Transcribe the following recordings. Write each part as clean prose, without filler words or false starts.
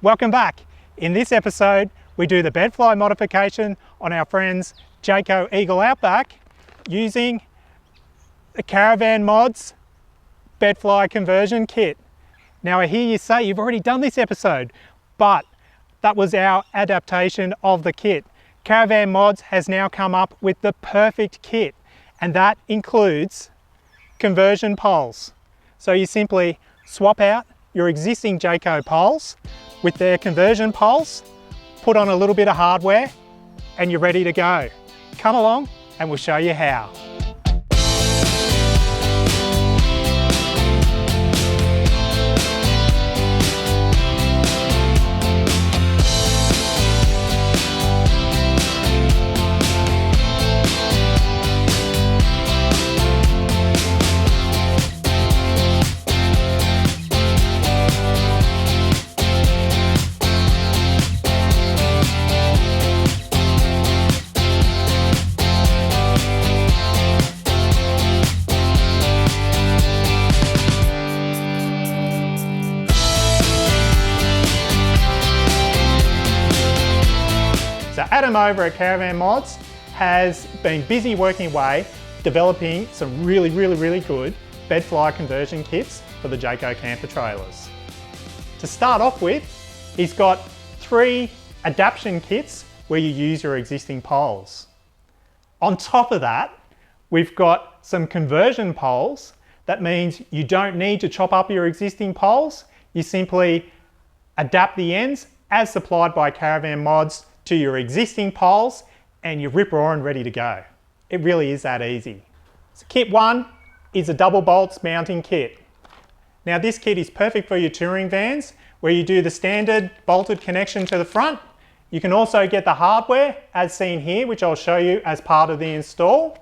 Welcome back. In this episode, we do the bed fly modification on our friends Jayco Eagle Outback using the CaravanMods bed fly conversion kit. Now I hear you say you've already done this episode, but that was our adaptation of the kit. CaravanMods has now come up with the perfect kit, and that includes conversion poles. So you simply swap out your existing Jayco poles with their conversion poles, put on a little bit of hardware, and you're ready to go. Come along and we'll show you how. So Adam over at CaravanMods has been busy working away developing some really good bed fly conversion kits for the Jayco camper trailers. To start off with, he's got 3 adaptation kits where you use your existing poles. On top of that, we've got some conversion poles. That means you don't need to chop up your existing poles. You simply adapt the ends as supplied by CaravanMods to your existing poles and you're rip-roaring ready to go. It really is that easy. So kit 1 is a double bolts mounting kit. Now this kit is perfect for your touring vans where you do the standard bolted connection to the front. You can also get the hardware as seen here, which I'll show you as part of the install.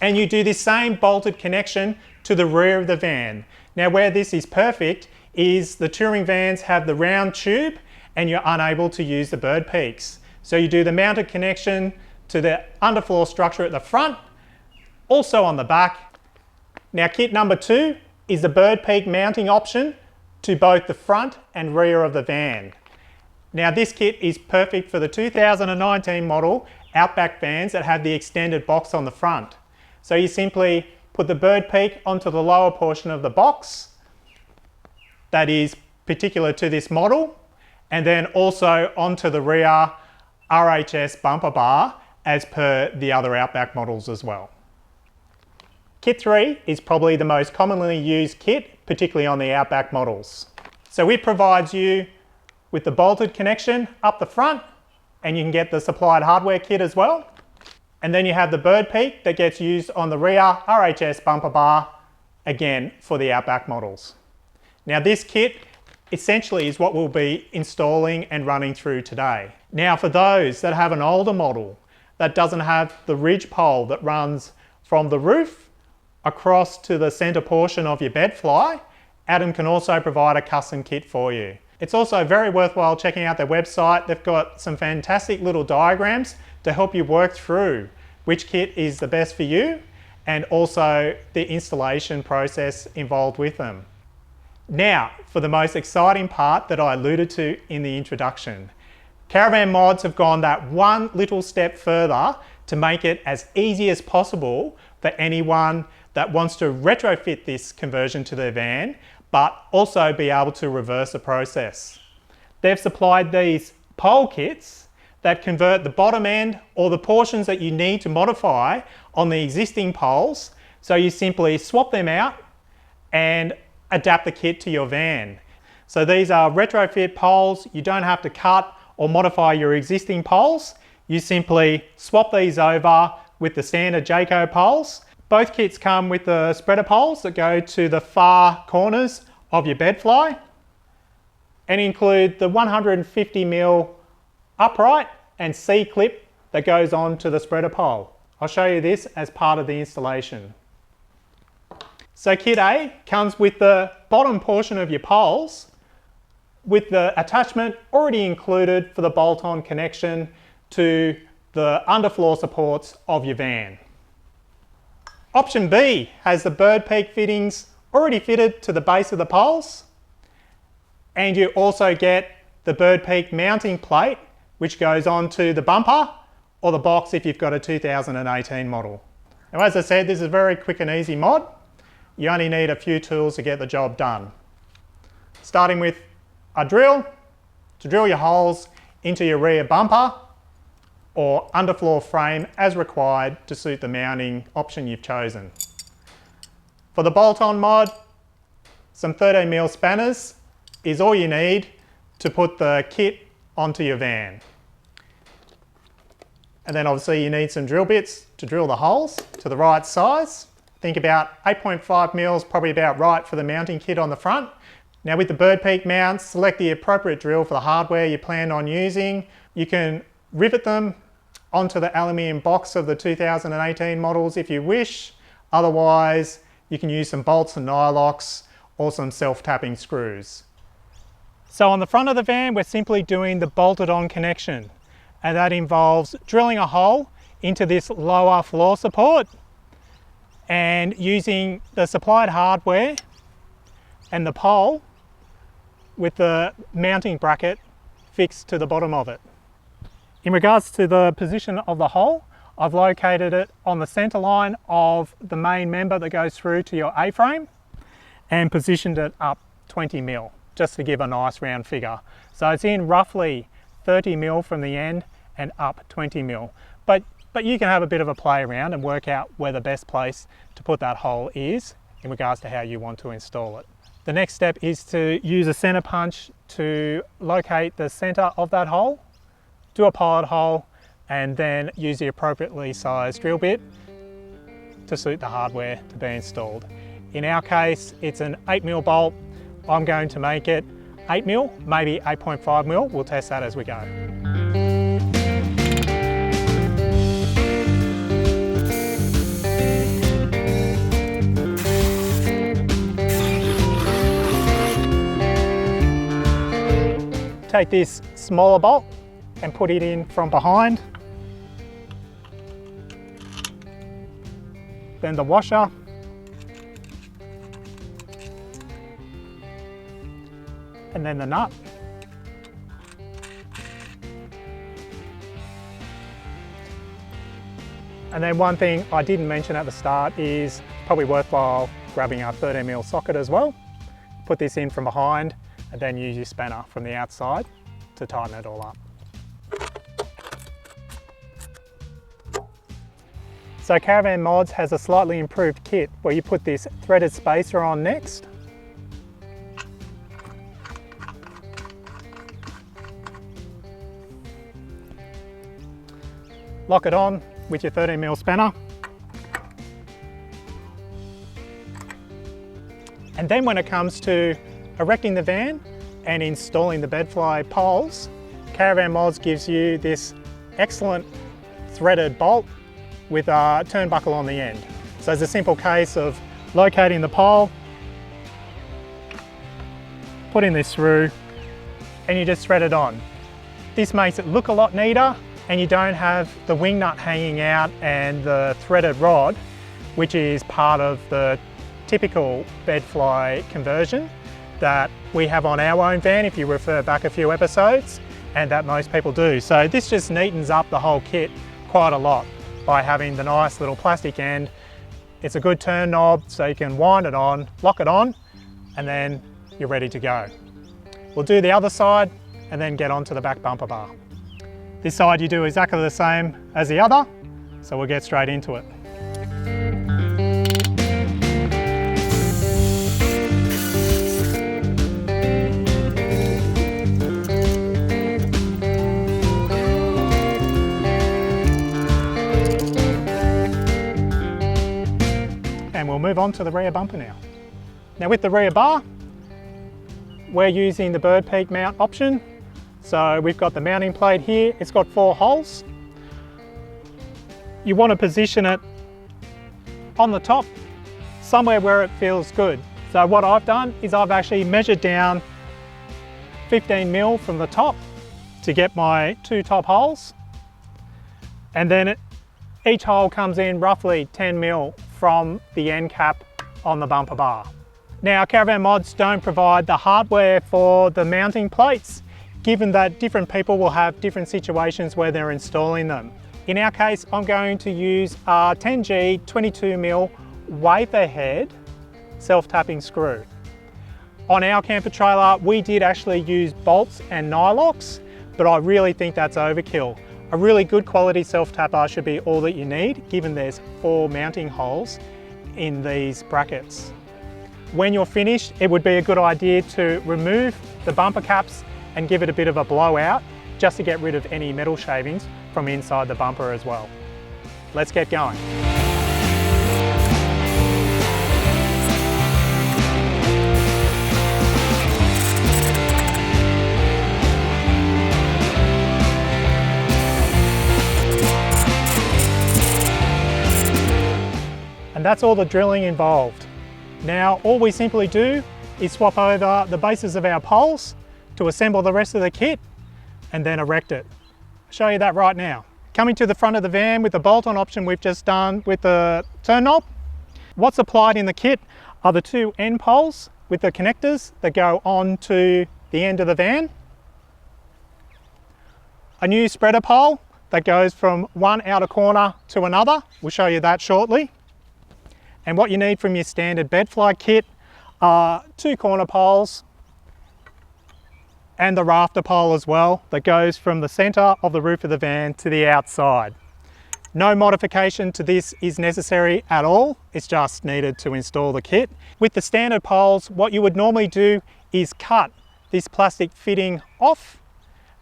And you do this same bolted connection to the rear of the van. Now where this is perfect is the touring vans have the round tube and you're unable to use the bird peaks. So you do the mounted connection to the underfloor structure at the front, also on the back. Now kit number 2 is the bird peak mounting option to both the front and rear of the van. Now this kit is perfect for the 2019 model Outback vans that have the extended box on the front. So you simply put the bird peak onto the lower portion of the box that is particular to this model, and then also onto the rear RHS bumper bar as per the other Outback models as well. Kit 3 is probably the most commonly used kit, particularly on the Outback models. So it provides you with the bolted connection up the front, and you can get the supplied hardware kit as well. And then you have the bird peak that gets used on the rear RHS bumper bar, again for the Outback models. Now this kit essentially is what we'll be installing and running through today. Now for those that have an older model that doesn't have the ridge pole that runs from the roof across to the center portion of your bed fly, Adam can also provide a custom kit for you. It's also very worthwhile checking out their website. They've got some fantastic little diagrams to help you work through which kit is the best for you and also the installation process involved with them. Now, for the most exciting part that I alluded to in the introduction. CaravanMods have gone that one little step further to make it as easy as possible for anyone that wants to retrofit this conversion to their van, but also be able to reverse the process. They've supplied these pole kits that convert the bottom end or the portions that you need to modify on the existing poles. So you simply swap them out and adapt the kit to your van. So these are retrofit poles. You don't have to cut or modify your existing poles. You simply swap these over with the standard Jayco poles. Both kits come with the spreader poles that go to the far corners of your bed fly and include the 150mm upright and C-clip that goes on to the spreader pole. I'll show you this as part of the installation. So kit A comes with the bottom portion of your poles with the attachment already included for the bolt-on connection to the underfloor supports of your van. Option B has the bird peak fittings already fitted to the base of the poles, and you also get the bird peak mounting plate, which goes onto the bumper, or the box if you've got a 2018 model. Now, as I said, this is a very quick and easy mod. You only need a few tools to get the job done. Starting with a drill to drill your holes into your rear bumper or underfloor frame as required to suit the mounting option you've chosen. For the bolt-on mod, some 13mm spanners is all you need to put the kit onto your van. And then obviously you need some drill bits to drill the holes to the right size. Think about 8.5mm is probably about right for the mounting kit on the front. Now with the bird peak mounts, select the appropriate drill for the hardware you plan on using. You can rivet them onto the aluminium box of the 2018 models if you wish. Otherwise, you can use some bolts and nylocks or some self-tapping screws. So on the front of the van, we're simply doing the bolted on connection, and that involves drilling a hole into this lower floor support and using the supplied hardware and the pole with the mounting bracket fixed to the bottom of it. In regards to the position of the hole, I've located it on the centre line of the main member that goes through to your A-frame and positioned it up 20mm, just to give a nice round figure. So it's in roughly 30mm from the end and up 20mm. But you can have a bit of a play around and work out where the best place to put that hole is in regards to how you want to install it. The next step is to use a centre punch to locate the centre of that hole, do a pilot hole, and then use the appropriately sized drill bit to suit the hardware to be installed. In our case, it's an 8mm bolt. I'm going to make it 8mm, maybe 8.5mm. We'll test that as we go. Take this smaller bolt and put it in from behind. Then the washer. And then the nut. And then one thing I didn't mention at the start is probably worthwhile grabbing a 13mm socket as well. Put this in from behind and then use your spanner from the outside to tighten it all up. So CaravanMods has a slightly improved kit where you put this threaded spacer on next. Lock it on with your 13mm spanner. And then when it comes to erecting the van and installing the bedfly poles, CaravanMods gives you this excellent threaded bolt with a turnbuckle on the end. So it's a simple case of locating the pole, putting this through, and you just thread it on. This makes it look a lot neater, and you don't have the wing nut hanging out and the threaded rod, which is part of the typical bedfly conversion that we have on our own van if you refer back a few episodes, and that most people do. So this just neatens up the whole kit quite a lot by having the nice little plastic end. It's a good turn knob, so you can wind it on, lock it on, and then you're ready to go. We'll do the other side and then get onto the back bumper bar. This side you do exactly the same as the other, so we'll get straight into it. And we'll move on to the rear bumper now. Now with the rear bar, we're using the bird peak mount option. So we've got the mounting plate here, it's got 4 holes. You want to position it on the top, somewhere where it feels good. So what I've done is I've actually measured down 15mm from the top to get my 2 top holes. And then each hole comes in roughly 10mm from the end cap on the bumper bar. Now CaravanMods don't provide the hardware for the mounting plates. given that different people will have different situations where they're installing them. In our case, I'm going to use a 10G 22mm wafer head self-tapping screw. On our camper trailer, we did actually use bolts and nylocks, but I really think that's overkill. A really good quality self-tapper should be all that you need, given there's 4 mounting holes in these brackets. When you're finished, it would be a good idea to remove the bumper caps and give it a bit of a blowout, just to get rid of any metal shavings from inside the bumper as well. Let's get going. And that's all the drilling involved. Now, all we simply do is swap over the bases of our poles to assemble the rest of the kit and then erect it. I'll show you that right now. Coming to the front of the van with the bolt-on option we've just done with the turn knob. What's applied in the kit are the 2 end poles with the connectors that go on to the end of the van. A new spreader pole that goes from one outer corner to another. We'll show you that shortly. And what you need from your standard bed fly kit are 2 corner poles and the rafter pole as well that goes from the centre of the roof of the van to the outside. No modification to this is necessary at all, it's just needed to install the kit. With the standard poles, what you would normally do is cut this plastic fitting off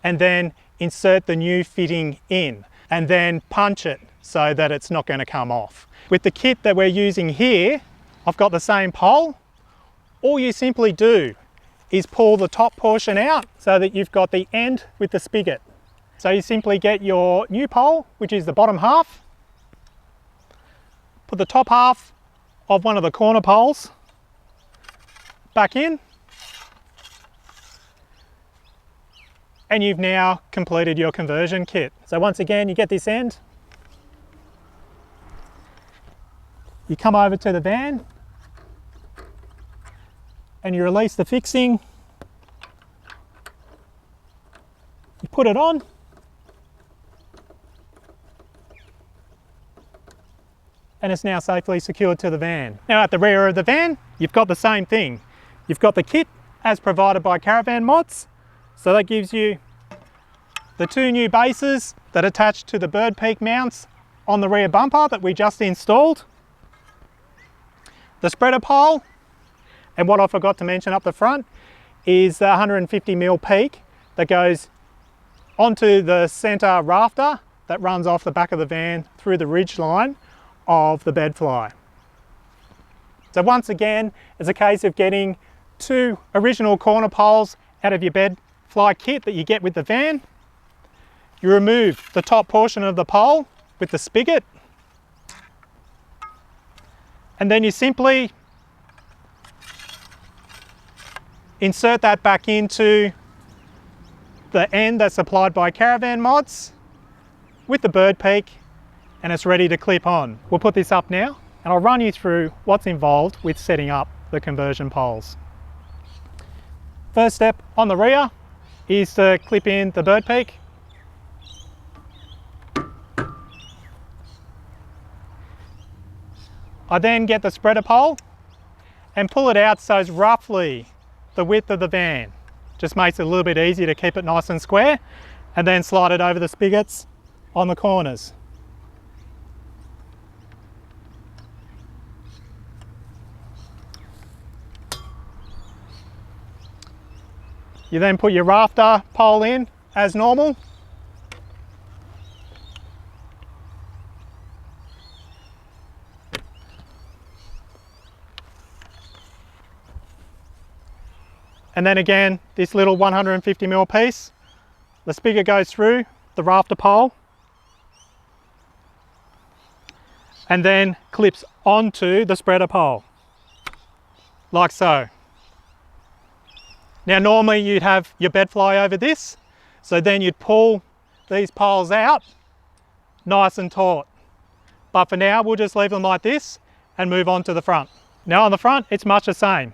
and then insert the new fitting in and then punch it so that it's not going to come off. With the kit that we're using here, I've got the same pole. All you simply do is pull the top portion out so that you've got the end with the spigot. So you simply get your new pole, which is the bottom half, put the top half of one of the corner poles back in, and you've now completed your conversion kit. So once again, you get this end, you come over to the van and you release the fixing, you put it on, and it's now safely secured to the van. Now at the rear of the van, you've got the same thing. You've got the kit as provided by CaravanMods, so that gives you the 2 new bases that attach to the bird peak mounts on the rear bumper that we just installed, the spreader pole, and what I forgot to mention up the front is the 150mm peak that goes onto the centre rafter that runs off the back of the van through the ridge line of the bed fly. So once again, it's a case of getting 2 original corner poles out of your bed fly kit that you get with the van. You remove the top portion of the pole with the spigot, and then you simply insert that back into the end that's supplied by CaravanMods with the bird peak, and it's ready to clip on. We'll put this up now and I'll run you through what's involved with setting up the conversion poles. First step on the rear is to clip in the bird peak. I then get the spreader pole and pull it out so it's roughly the width of the van. Just makes it a little bit easier to keep it nice and square, and then slide it over the spigots on the corners. You then put your rafter pole in as normal. And then again, this little 150mm piece, the spigot goes through the rafter pole and then clips onto the spreader pole, like so. Now normally you'd have your bed fly over this, so then you'd pull these poles out nice and taut. But for now, we'll just leave them like this and move on to the front. Now on the front, it's much the same.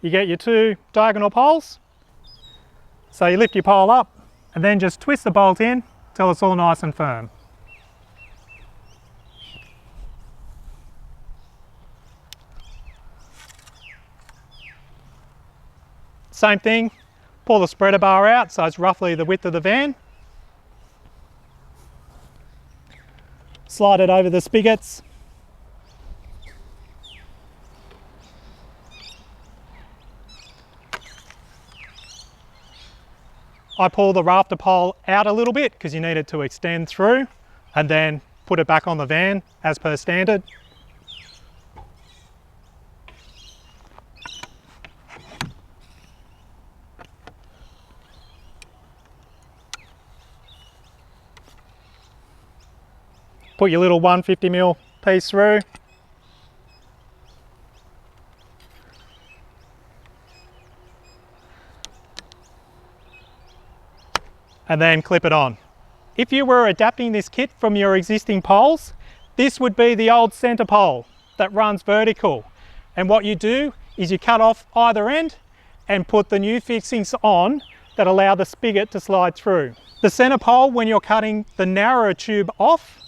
You get your 2 diagonal poles, So you lift your pole up and then just twist the bolt in till it's all nice and firm. Same thing, pull the spreader bar out so it's roughly the width of the van. Slide it over the spigots. I pull the rafter pole out a little bit because you need it to extend through, and then put it back on the van as per standard. Put your little 150mm piece through. And then clip it on. If you were adapting this kit from your existing poles, this would be the old center pole that runs vertical. And what you do is you cut off either end and put the new fixings on that allow the spigot to slide through. The center pole, when you're cutting the narrower tube off,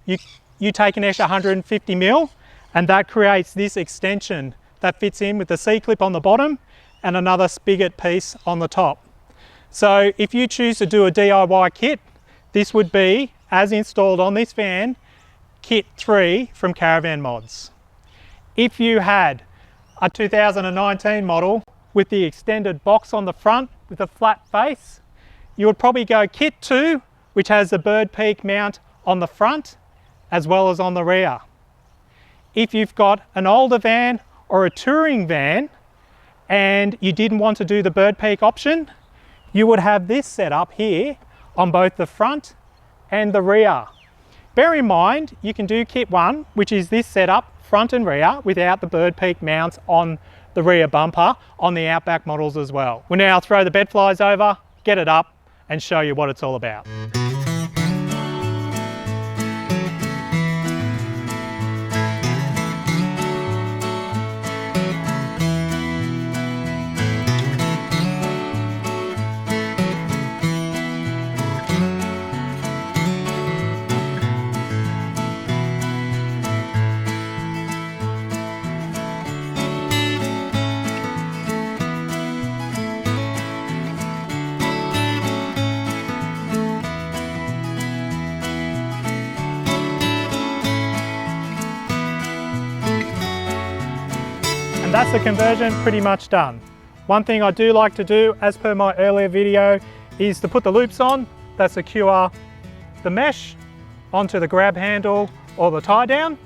you take an extra 150mm, and that creates this extension that fits in with the C-clip on the bottom and another spigot piece on the top. So if you choose to do a DIY kit, this would be, as installed on this van, kit 3 from CaravanMods. If you had a 2019 model with the extended box on the front with a flat face, you would probably go kit 2, which has the bird peak mount on the front as well as on the rear. If you've got an older van or a touring van and you didn't want to do the bird peak option, you would have this set up here on both the front and the rear. Bear in mind, you can do kit 1, which is this setup, front and rear, without the bird peak mounts on the rear bumper on the Outback models as well. We'll now throw the bed flies over, get it up, and show you what it's all about. That's the conversion pretty much done. One thing I do like to do, as per my earlier video, is to put the loops on that secure the mesh onto the grab handle or the tie down.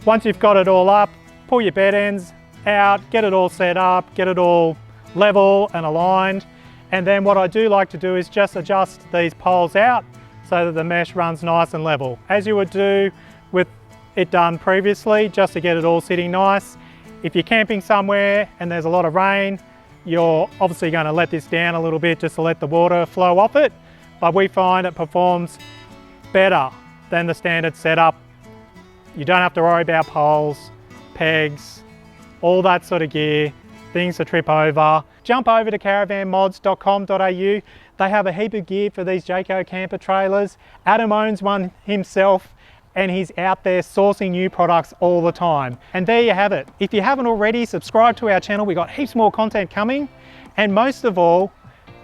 Once you've got it all up, pull your bed ends out, get it all set up, get it all level and aligned. And then what I do like to do is just adjust these poles out so that the mesh runs nice and level, as you would do with it done previously, just to get it all sitting nice. If you're camping somewhere and there's a lot of rain, you're obviously going to let this down a little bit just to let the water flow off it, but we find it performs better than the standard setup. You don't have to worry about poles, pegs, all that sort of gear, things to trip over. Jump over to caravanmods.com.au. They have a heap of gear for these Jayco camper trailers. Adam owns one himself, and he's out there sourcing new products all the time. And there you have it. If you haven't already, subscribe to our channel. We've got heaps more content coming. And most of all,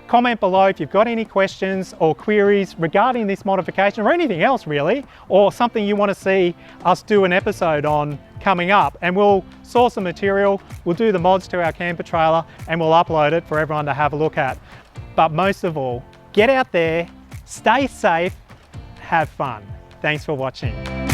comment below if you've got any questions or queries regarding this modification or anything else really, or something you want to see us do an episode on coming up. And we'll source the material, we'll do the mods to our camper trailer, and we'll upload it for everyone to have a look at. But most of all, get out there, stay safe, have fun. Thanks for watching.